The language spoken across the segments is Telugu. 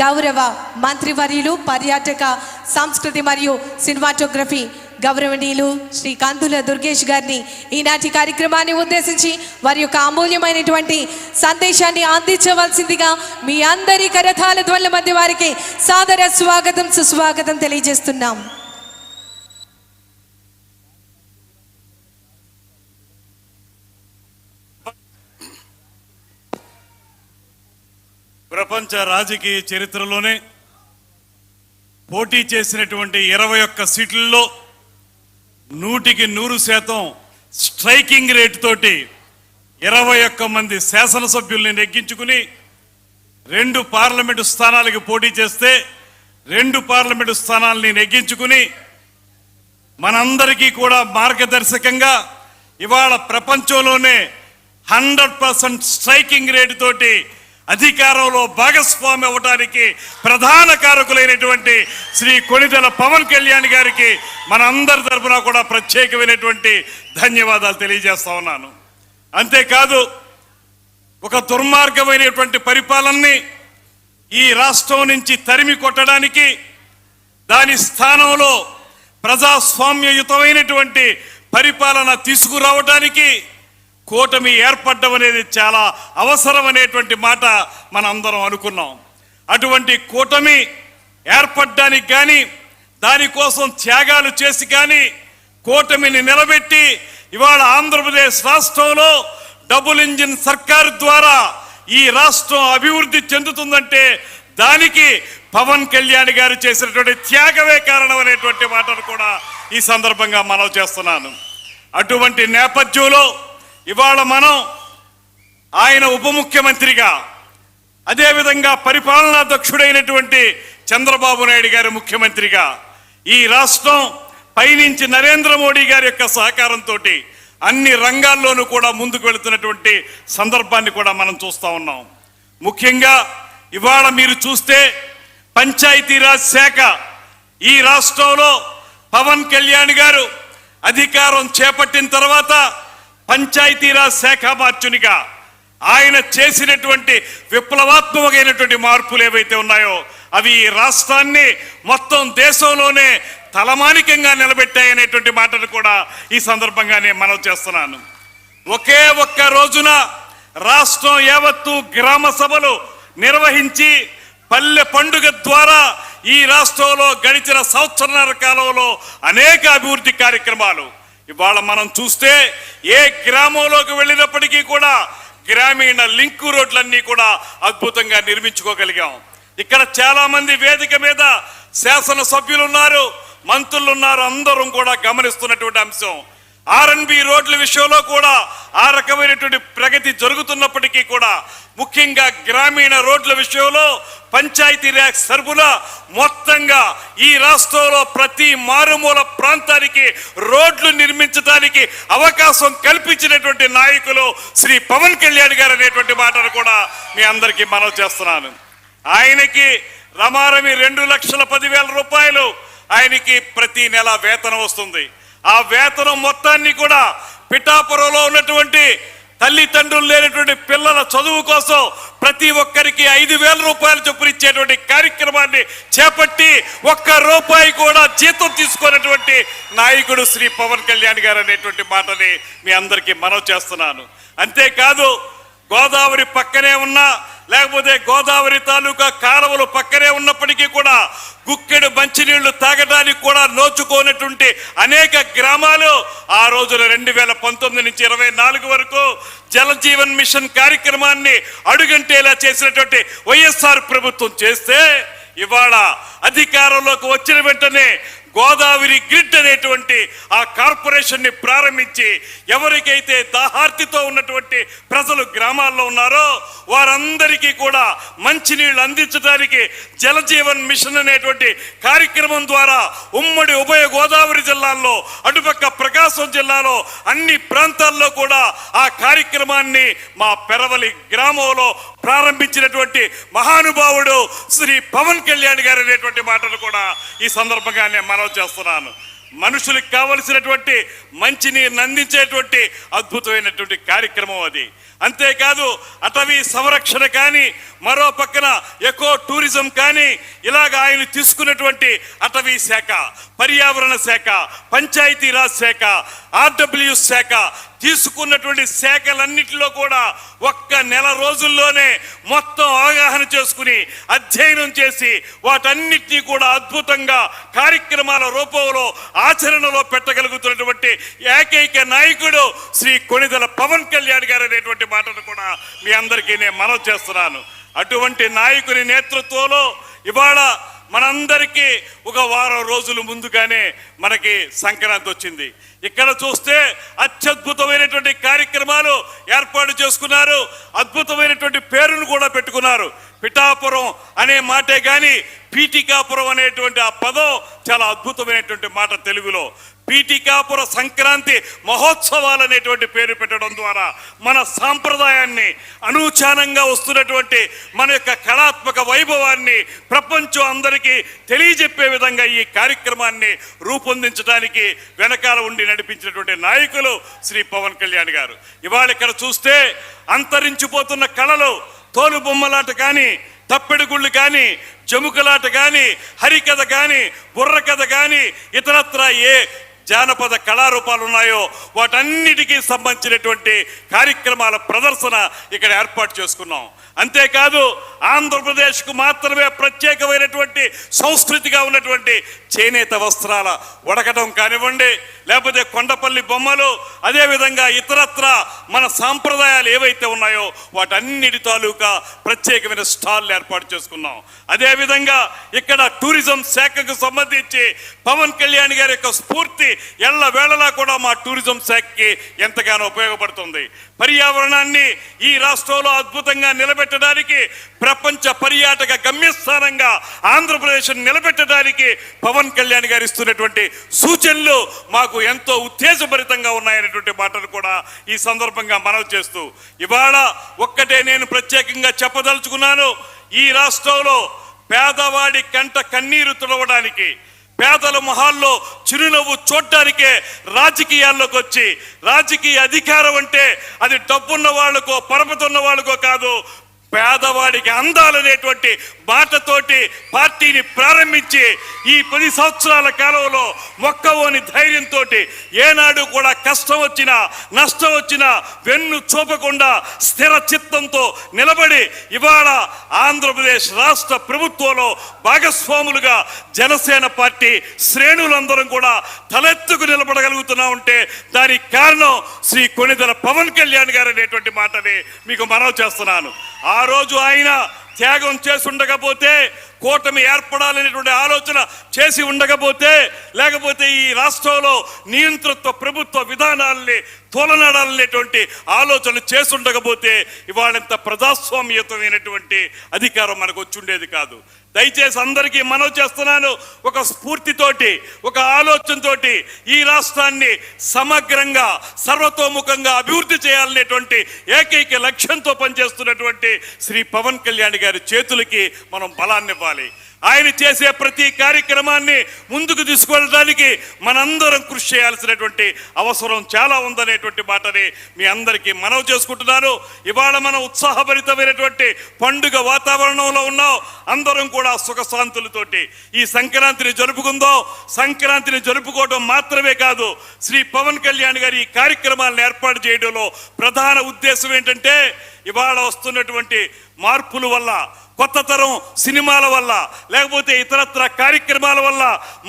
గౌరవ మంత్రివర్యులు పర్యాటక సంస్కృతి మరియు సినిమాటోగ్రఫీ గౌరవనీయులు శ్రీ కందుల దుర్గేష్ గారిని ఈనాటి కార్యక్రమాన్ని ఉద్దేశించి వారి యొక్క అమూల్యమైనటువంటి సందేశాన్ని అందించవలసిందిగా మీ అందరి కరతాళ ధ్వనుల మధ్య వారికి సాదర స్వాగతం సుస్వాగతం తెలియజేస్తున్నాం. ప్రపంచ రాజకీయ చరిత్రలోనే పోటీ చేసినటువంటి 21 సీట్లలో 100% స్ట్రైకింగ్ రేట్ తోటి 21 మంది శాసనసభ్యుల్ని నెగ్గించుకుని 2 పార్లమెంటు స్థానాలకు పోటీ చేస్తే 2 పార్లమెంటు స్థానాలని నెగ్గించుకుని మనందరికీ కూడా మార్గదర్శకంగా ఇవాళ ప్రపంచంలోనే 100% స్ట్రైకింగ్ రేట్ తోటి అధికారంలో భాగస్వామి అవ్వడానికి ప్రధాన కారకులైనటువంటి శ్రీ కొణిదెల పవన్ కళ్యాణ్ గారికి మనందరి తరఫున కూడా ప్రత్యేకమైనటువంటి ధన్యవాదాలు తెలియజేస్తా ఉన్నాను. అంతేకాదు, ఒక దుర్మార్గమైనటువంటి పరిపాలనని ఈ రాష్ట్రం నుంచి తరిమి కొట్టడానికి, దాని స్థానంలో ప్రజాస్వామ్యయుతమైనటువంటి పరిపాలన తీసుకురావడానికి కూటమి ఏర్పడడం అనేది చాలా అవసరమనేటువంటి మాట మనందరం అనుకున్నాం. అటువంటి కూటమి ఏర్పడడానికి కానీ, దానికోసం త్యాగాలు చేసి కానీ కూటమిని నిలబెట్టి ఇవాళ ఆంధ్రప్రదేశ్ రాష్ట్రంలో డబుల్ ఇంజిన్ సర్కారు ద్వారా ఈ రాష్ట్రం అభివృద్ధి చెందుతుందంటే దానికి పవన్ కళ్యాణ్ గారు చేసినటువంటి త్యాగమే కారణం అనేటువంటి మాటను కూడా ఈ సందర్భంగా మనవి చేస్తున్నాను. అటువంటి నేపథ్యంలో ఇవాళ మనం ఆయన ఉప ముఖ్యమంత్రిగా, అదేవిధంగా పరిపాలనా దక్షుడైనటువంటి చంద్రబాబు నాయుడు గారి ముఖ్యమంత్రిగా ఈ రాష్ట్రం పైనుంచి నరేంద్ర మోడీ గారి యొక్క సహకారంతో అన్ని రంగాల్లోనూ కూడా ముందుకు వెళుతున్నటువంటి సందర్భాన్ని కూడా మనం చూస్తూ ఉన్నాం. ముఖ్యంగా ఇవాళ మీరు చూస్తే పంచాయతీరాజ్ శాఖ ఈ రాష్ట్రంలో పవన్ కళ్యాణ్ గారు అధికారం చేపట్టిన తర్వాత పంచాయతీరాజ్ శాఖ మార్చునిగా ఆయన చేసినటువంటి విప్లవాత్మకమైనటువంటి మార్పులు ఏవైతే ఉన్నాయో అవి ఈ రాష్ట్రాన్ని మొత్తం దేశంలోనే తలమానికంగా నిలబెట్టాయనేటువంటి మాటను కూడా ఈ సందర్భంగా నేను మనవి చేస్తున్నాను. ఒకే ఒక్క రోజున రాష్ట్రం యావత్తు గ్రామ సభలు నిర్వహించి పల్లె పండుగ ద్వారా ఈ రాష్ట్రంలో గడిచిన సంవత్సరాల కాలంలో అనేక అభివృద్ధి కార్యక్రమాలు ఇవాళ మనం చూస్తే ఏ గ్రామంలోకి వెళ్ళినప్పటికీ కూడా గ్రామీణ లింకు రోడ్లన్నీ కూడా అద్భుతంగా నిర్మించుకోగలిగాం. ఇక్కడ చాలా మంది వేదిక మీద శాసనసభ్యులు ఉన్నారు, మంత్రులు ఉన్నారు, అందరం కూడా గమనిస్తున్నటువంటి అంశం. ఆర్ఎన్బి రోడ్ల విషయంలో కూడా ఆ రకమైనటువంటి ప్రగతి జరుగుతున్నప్పటికీ కూడా ముఖ్యంగా గ్రామీణ రోడ్ల విషయంలో పంచాయతీరాజ్ సర్వుల మొత్తంగా ఈ రాష్ట్రంలో ప్రతి మారుమూల ప్రాంతానికి రోడ్లు నిర్మించడానికి అవకాశం కల్పించినటువంటి నాయకులు శ్రీ పవన్ కళ్యాణ్ గారు అనేటువంటి మాటను కూడా మీ అందరికీ మనవి చేస్తున్నాను. ఆయనకి రమారమి 2,10,000 రూపాయలు ఆయనకి ప్రతి నెల వేతనం వస్తుంది. ఆ వేతనం మొత్తాన్ని కూడా పిఠాపురంలో ఉన్నటువంటి తల్లిదండ్రులు లేనటువంటి పిల్లల చదువు కోసం ప్రతి ఒక్కరికి 5,000 రూపాయలు చొప్పున ఇచ్చేటువంటి కార్యక్రమాన్ని చేపట్టి ₹1 కూడా జీతం తీసుకున్నటువంటి నాయకుడు శ్రీ పవన్ కళ్యాణ్ గారు అనేటువంటి మాటని మీ అందరికీ మనవి చేస్తున్నాను. అంతేకాదు, గోదావరి పక్కనే ఉన్నా లేకపోతే గోదావరి తాలూకా కాలువలు పక్కనే ఉన్నప్పటికీ కూడా గుక్కెడు మంచినీళ్లు తాగడానికి కూడా నోచుకోనటువంటి అనేక గ్రామాలు ఆ రోజున 2019 నుంచి 24 వరకు జల జీవన్ మిషన్ కార్యక్రమాన్ని అడుగంటేలా చేసినటువంటి వైఎస్ఆర్ ప్రభుత్వం చేస్తే ఇవాళ అధికారంలోకి వచ్చిన వెంటనే గోదావరి గ్రిడ్ అనేటువంటి ఆ కార్పొరేషన్ ని ప్రారంభించి ఎవరికైతే దాహార్తితో ఉన్నటువంటి ప్రజలు గ్రామాల్లో ఉన్నారో వారందరికీ కూడా మంచినీళ్లు అందించడానికి జల జీవన్ మిషన్ అనేటువంటి కార్యక్రమం ద్వారా ఉమ్మడి ఉభయ గోదావరి జిల్లాల్లో, అటుపక్క ప్రకాశం జిల్లాలో అన్ని ప్రాంతాల్లో కూడా ఆ కార్యక్రమాన్ని మా పెరవలి గ్రామంలో ప్రారంభించినటువంటి మహానుభావుడు శ్రీ పవన్ కళ్యాణ్ గారు అనేటువంటి మాటలు కూడా ఈ సందర్భంగా నేను మనవి చేస్తున్నాను. మనుషులకు కావలసినటువంటి మంచినీరుని అందించేటువంటి అద్భుతమైనటువంటి కార్యక్రమం అది. అంతేకాదు అటవీ సంరక్షణ కానీ, మరో పక్కన ఎకో టూరిజం కానీ, ఇలాగ ఆయన తీసుకున్నటువంటి అటవీ శాఖ, పర్యావరణ శాఖ, పంచాయతీరాజ్ శాఖ, ఆర్డబ్ల్యూ శాఖ తీసుకున్నటువంటి శాఖలన్నిటిలో కూడా ఒక్క నెల రోజుల్లోనే మొత్తం అవగాహన చేసుకుని అధ్యయనం చేసి వాటన్నిటినీ కూడా అద్భుతంగా కార్యక్రమాల రూపంలో ఆచరణలో పెట్టగలుగుతున్నటువంటి ఏకైక నాయకుడు శ్రీ కొణిదెల పవన్ కళ్యాణ్ గారు అనేటువంటి మాటను కూడా మీ అందరికీ నేను మనవి చేస్తున్నాను. అటువంటి నాయకుని నేతృత్వంలో ఇవాళ మనందరికీ ఒక వారం రోజులు ముందుగానే మనకి సంక్రాంతి వచ్చింది. ఇక్కడ చూస్తే అత్యద్భుతమైనటువంటి కార్యక్రమాలు ఏర్పాటు చేసుకున్నారు. అద్భుతమైనటువంటి పేరును కూడా పెట్టుకున్నారు. పిఠాపురం అనే మాటే కానీ పీఠికాపురం అనేటువంటి ఆ పదం చాలా అద్భుతమైనటువంటి మాట తెలుగులో. పీఠికాపుర సంక్రాంతి మహోత్సవాలు అనేటువంటి పేరు పెట్టడం ద్వారా మన సాంప్రదాయాన్ని, అనూచానంగా వస్తున్నటువంటి మన యొక్క కళాత్మక వైభవాన్ని ప్రపంచం అందరికీ తెలియజెప్పే విధంగా ఈ కార్యక్రమాన్ని రూపొందించడానికి వెనకాల ఉండి నడిపించినటువంటి నాయకులు శ్రీ పవన్ కళ్యాణ్ గారు. ఇవాళ ఇక్కడ చూస్తే అంతరించిపోతున్న కళలు, తోలు బొమ్మలాట కానీ, తప్పెడుగుళ్ళు కానీ, జముకలాట కానీ, హరికథ కానీ, బుర్రకథ కానీ, ఇతరత్ర ఏ జానపద కళారూపాలు ఉన్నాయో వాటన్నిటికీ సంబంధించినటువంటి కార్యక్రమాల ప్రదర్శన ఇక్కడ ఏర్పాటు చేసుకున్నాం. అంతేకాదు ఆంధ్రప్రదేశ్కు మాత్రమే ప్రత్యేకమైనటువంటి సంస్కృతిగా ఉన్నటువంటి చేనేత వస్త్రాల వడకటం కానివ్వండి, లేకపోతే కొండపల్లి బొమ్మలు, అదేవిధంగా ఇతరత్ర మన సాంప్రదాయాలు ఏవైతే ఉన్నాయో వాటన్నిటి తాలూకా ప్రత్యేకమైన స్టాల్ ఏర్పాటు చేసుకున్నాం. అదేవిధంగా ఇక్కడ టూరిజం శాఖకు సంబంధించి పవన్ కళ్యాణ్ గారి యొక్క స్ఫూర్తి ఎల్ల వేళలా కూడా మా టూరిజం శాఖకి ఎంతగానో ఉపయోగపడుతుంది. పర్యావరణాన్ని ఈ రాష్ట్రంలో అద్భుతంగా నిలబెట్టడానికి, ప్రపంచ పర్యాటక గమ్యస్థానంగా ఆంధ్రప్రదేశ్ నిలబెట్టడానికి పవన్ కళ్యాణ్ గారు ఇస్తున్నటువంటి సూచనలు మాకు ఎంతో ఉత్తేజభరితంగా ఉన్నాయనేటువంటి మాటలు కూడా ఈ సందర్భంగా మనవి చేస్తూ, ఇవాళ ఒక్కటే నేను ప్రత్యేకంగా చెప్పదలుచుకున్నాను. ఈ రాష్ట్రంలో పేదవాడి కంట కన్నీరు తుడవడానికి, పేదల మొహాల్లో చిరునవ్వు చూడ్డానికే రాజకీయాల్లోకి వచ్చి, రాజకీయ అధికారం అంటే అది డబ్బున్న వాళ్ళకో పరపతున్న వాళ్ళకో కాదు, పేదవాడికి అందాలనేటువంటి మాటతోటి పార్టీని ప్రారంభించి ఈ 10 సంవత్సరాల కాలంలో మొక్కవోని ధైర్యంతో ఏనాడు కూడా కష్టం వచ్చినా నష్టం వచ్చినా వెన్ను చూపకుండా స్థిర చిత్తంతో నిలబడి ఇవాళ ఆంధ్రప్రదేశ్ రాష్ట్ర ప్రభుత్వంలో భాగస్వాములుగా జనసేన పార్టీ శ్రేణులందరం కూడా తలెత్తుకు నిలబడగలుగుతున్నా ఉంటే దానికి కారణం శ్రీ కొణిదెల పవన్ కళ్యాణ్ గారు అనేటువంటి మాటని మీకు మనవి చేస్తున్నాను. ఆ రోజు ఆయన త్యాగం చేసి ఉండకపోతే, కూటమి ఏర్పడాలనేటువంటి ఆలోచన చేసి ఉండకపోతే, లేకపోతే ఈ రాష్ట్రంలో నియంతృత్వ ప్రభుత్వ విధానాలని తోలనాడాలనేటువంటి ఆలోచన చేసి ఉండకపోతే ఇవాళంత ప్రజాస్వామ్యతమైనటువంటి అధికారం మనకు వచ్చి ఉండేది కాదు. దయచేసి అందరికీ మనవి చేస్తున్నాను, ఒక స్ఫూర్తితోటి, ఒక ఆలోచనతోటి ఈ రాష్ట్రాన్ని సమగ్రంగా సర్వతోముఖంగా అభివృద్ధి చేయాలనేటువంటి ఏకైక లక్ష్యంతో పనిచేస్తున్నటువంటి శ్రీ పవన్ కళ్యాణ్ గారి చేతులకి మనం బలాన్ని ఇవ్వాలి. ఆయన చేసే ప్రతి కార్యక్రమాన్ని ముందుకు తీసుకెళ్ళడానికి మనందరం కృషి చేయాల్సినటువంటి అవసరం చాలా ఉందనేటువంటి మాటని మీ అందరికీ మనవి చేసుకుంటున్నాను. ఇవాళ మనం ఉత్సాహభరితమైనటువంటి పండుగ వాతావరణంలో ఉన్నాం. అందరం కూడా సుఖశాంతులతోటి ఈ సంక్రాంతిని జరుపుకుందాం. సంక్రాంతిని జరుపుకోవడం మాత్రమే కాదు, శ్రీ పవన్ కళ్యాణ్ గారి ఈ కార్యక్రమాలను ఏర్పాటు చేయడంలో ప్రధాన ఉద్దేశం ఏంటంటే, ఇవాళ వస్తున్నటువంటి మార్పుల వల్ల, కొత్త తరం సినిమాల వల్ల, లేకపోతే ఇతరత్ర కార్యక్రమాల వల్ల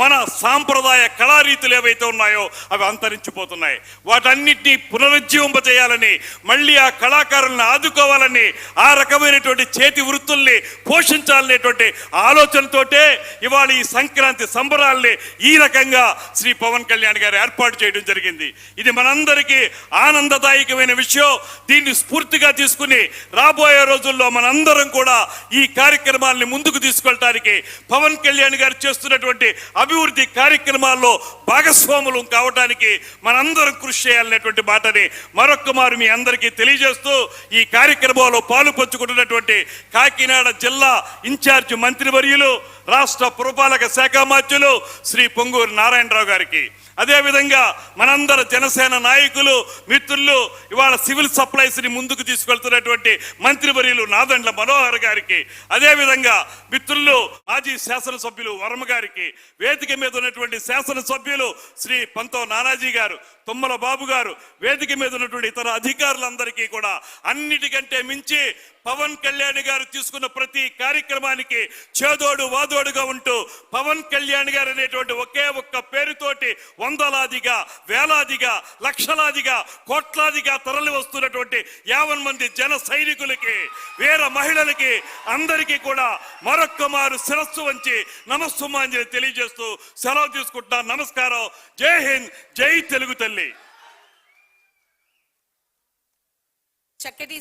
మన సాంప్రదాయ కళారీతులు ఏవైతే ఉన్నాయో అవి అంతరించిపోతున్నాయి. వాటన్నిటినీ పునరుజ్జీవింపజేయాలని, మళ్ళీ ఆ కళాకారులను ఆదుకోవాలని, ఆ రకమైనటువంటి చేతి వృత్తుల్ని పోషించాలనేటువంటి ఆలోచనతోటే ఇవాళ ఈ సంక్రాంతి సంబరాల్ని ఈ రకంగా శ్రీ పవన్ కళ్యాణ్ గారు ఏర్పాటు చేయడం జరిగింది. ఇది మనందరికీ ఆనందదాయకమైన విషయం. దీన్ని స్ఫూర్తిగా తీసుకుని రాబోయే రోజుల్లో మనందరం కూడా ఈ కార్యక్రమాల్ని ముందుకు తీసుకెళ్ళడానికి, పవన్ కళ్యాణ్ గారు చేస్తున్నటువంటి అభివృద్ధి కార్యక్రమాల్లో భాగస్వాములు కావడానికి మనందరం కృషి చేయాలనేటువంటి మాటని మరొక్కమారు మీ అందరికీ తెలియజేస్తూ, ఈ కార్యక్రమంలో పాలు పంచుకుంటున్నటువంటి కాకినాడ జిల్లా ఇన్ఛార్జ్ మంత్రివర్యులు రాష్ట్ర పురపాలక శాఖ మంత్రులు శ్రీ పొంగూరు నారాయణరావు గారికి, అదేవిధంగా మనందరి జనసేన నాయకులు మిత్రులు ఇవాళ సివిల్ సప్లైస్ ని ముందుకు తీసుకెళ్తున్నటువంటి మంత్రివర్యులు నాదెండ్ల మనోహర్ గారికి, అదేవిధంగా మిత్రులు మాజీ శాసనసభ్యులు వర్మ గారికి, వేదిక మీద ఉన్నటువంటి శాసనసభ్యులు శ్రీ పంతో నానాజీ గారు, తుమ్మల బాబు గారు, వేదిక మీద ఉన్నటువంటి ఇతర అధికారులందరికీ కూడా అన్నిటికంటే మించి పవన్ కళ్యాణ్ గారు తీసుకున్న ప్రతి కార్యక్రమానికి చేదోడు వాదోడుగా ఉంటూ పవన్ కళ్యాణ్ గారు అనేటువంటి ఒకే ఒక్క పేరుతోటి వందలాదిగా, వేలాదిగా, లక్షలాదిగా, కోట్లాదిగా తరలి వస్తున్నటువంటి 50 మంది జన సైనికులకి, వీర మహిళలకి అందరికీ కూడా మరొక్క మారు శిరస్సు వంచి నమస్సుమాంజలి తెలియజేస్తూ సెలవు తీసుకుంటున్నా. నమస్కారం. జై హింద్, జై తెలుగు తల్లి. చక్కటి